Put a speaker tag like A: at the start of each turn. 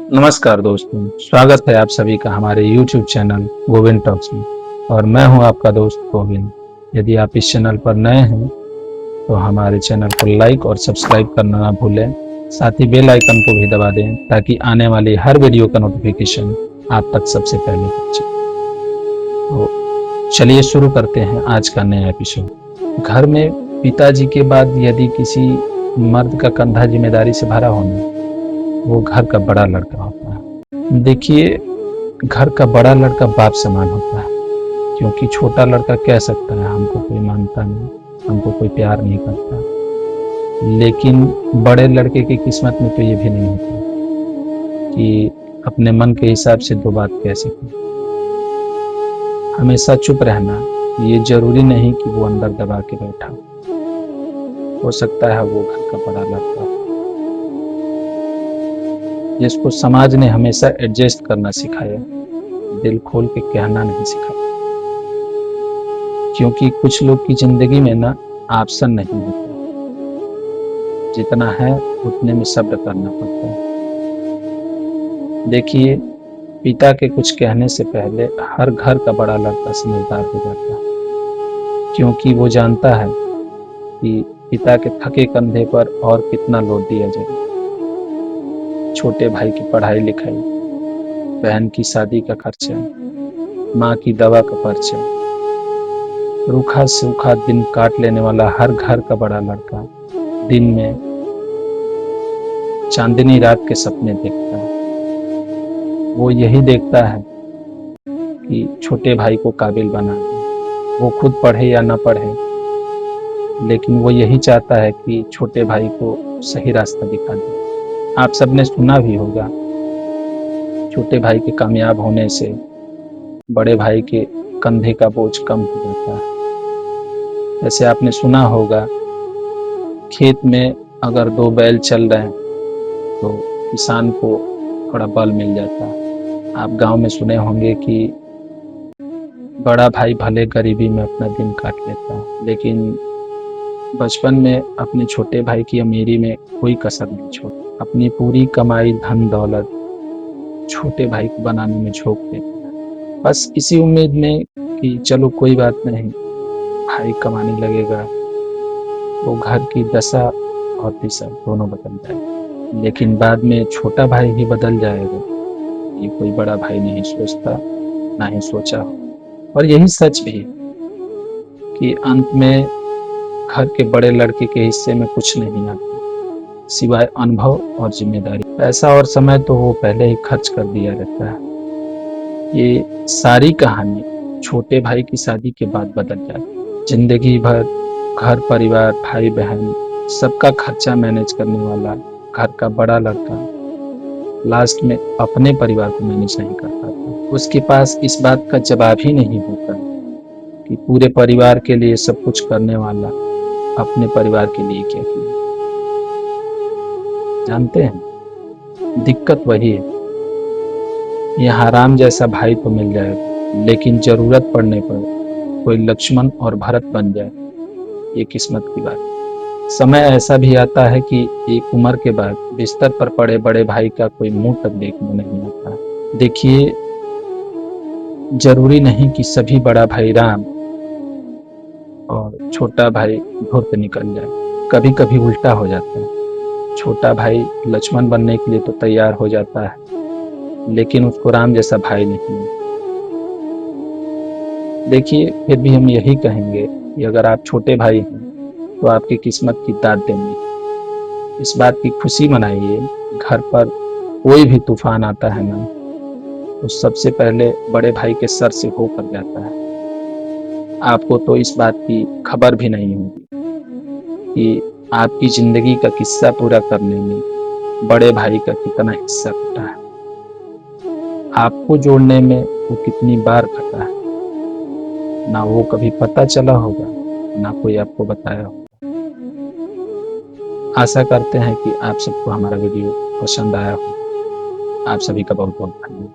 A: नमस्कार दोस्तों, स्वागत है आप सभी का हमारे YouTube चैनल गोविंद टॉक्स में। और मैं हूं आपका दोस्त गोविंद। यदि आप इस चैनल पर नए हैं तो हमारे चैनल को लाइक और सब्सक्राइब करना ना भूलें। साथ ही बेल आइकन को भी दबा दें ताकि आने वाली हर वीडियो का नोटिफिकेशन आप तक सबसे पहले पहुंचे। तो चलिए शुरू करते हैं आज का नया एपिसोड। घर में पिताजी के बाद यदि किसी मर्द का कंधा जिम्मेदारी से भरा होना, वो घर का बड़ा लड़का होता है। देखिए, घर का बड़ा लड़का बाप समान होता है, क्योंकि छोटा लड़का कह सकता है हमको कोई मानता नहीं, हमको कोई प्यार नहीं करता। लेकिन बड़े लड़के की किस्मत में तो ये भी नहीं होता कि अपने मन के हिसाब से दो बात कह सके। हमेशा चुप रहना ये जरूरी नहीं कि वो अंदर दबा के बैठा हो सकता है वो घर का बड़ा लड़का हो, जिसको समाज ने हमेशा एडजस्ट करना सिखाया, दिल खोल के कहना नहीं सिखाया। क्योंकि कुछ लोग की जिंदगी में ना ऑप्शन नहीं होता, जितना है उतने में सब्र करना पड़ता है। देखिए, पिता के कुछ कहने से पहले हर घर का बड़ा लड़का समझदार हो जाता है, क्योंकि वो जानता है कि पिता के थके कंधे पर और कितना लोड दिया जाए। छोटे भाई की पढ़ाई लिखाई, बहन की शादी का खर्चा, माँ की दवा का पर्चा, रूखा सूखा दिन काट लेने वाला हर घर का बड़ा लड़का दिन में चांदनी रात के सपने देखता है। वो यही देखता है कि छोटे भाई को काबिल बना दे, वो खुद पढ़े या ना पढ़े, लेकिन वो यही चाहता है कि छोटे भाई को सही रास्ता दिखा दे। आप सबने सुना भी होगा, छोटे भाई के कामयाब होने से बड़े भाई के कंधे का बोझ कम हो जाता है। जैसे आपने सुना होगा, खेत में अगर दो बैल चल रहे हैं तो किसान को थोड़ा बल मिल जाता है। आप गांव में सुने होंगे कि बड़ा भाई भले गरीबी में अपना दिन काट लेता है, लेकिन बचपन में अपने छोटे भाई की अमीरी में कोई कसर नहीं छोड़ता। अपनी पूरी कमाई धन दौलत छोटे भाई को बनाने में झोंक देता है, बस इसी उम्मीद में कि चलो कोई बात नहीं, भाई कमाने लगेगा तो घर की दशा और दिशा दोनों बदल जाएगी। लेकिन बाद में छोटा भाई ही बदल जाएगा, ये कोई बड़ा भाई नहीं सोचता, ना ही सोचा हो। और यही सच भी है कि अंत में घर के बड़े लड़के के हिस्से में कुछ नहीं आता सिवाय अनुभव और जिम्मेदारी। पैसा और समय तो वो पहले ही खर्च कर दिया रहता है। ये सारी कहानी छोटे भाई की शादी के बाद बदल जाती है। जिंदगी भर घर परिवार भाई बहन सबका खर्चा मैनेज करने वाला घर का बड़ा लड़का लास्ट में अपने परिवार को मैनेज नहीं कर पाता। उसके पास इस बात का जवाब ही नहीं होता कि पूरे परिवार के लिए सब कुछ करने वाला अपने परिवार के लिए क्या किया। जानते हैं, दिक्कत वही है, यहाँ राम जैसा भाई तो मिल जाएगा, लेकिन जरूरत पड़ने पर कोई लक्ष्मण और भरत बन जाए, ये किस्मत की बात है। समय ऐसा भी आता है कि एक उम्र के बाद बिस्तर पर पड़े बड़े भाई का कोई मुंह तक देखने नहीं आता। देखिए, जरूरी नहीं कि सभी बड़ा भाई राम और छोटा भाई धूर्त निकल जाए। कभी कभी उल्टा हो जाता है, छोटा भाई लक्ष्मण बनने के लिए तो तैयार हो जाता है, लेकिन उसको राम जैसा भाई नहीं मिलता। देखिए, फिर भी हम यही कहेंगे कि अगर आप छोटे भाई हैं तो आपकी किस्मत की दाद देंगे। इस बात की खुशी मनाइए, घर पर कोई भी तूफान आता है ना, तो सबसे पहले बड़े भाई के सर से होकर जाता है। आपको तो इस बात की खबर भी नहीं होगी कि आपकी जिंदगी का किस्सा पूरा करने में बड़े भाई का कितना हिस्सा कटा है, आपको जोड़ने में वो कितनी बार कटा है, ना वो कभी पता चला होगा, ना कोई आपको बताया होगा। आशा करते हैं कि आप सबको हमारा वीडियो पसंद आया हो। आप सभी का बहुत बहुत धन्यवाद।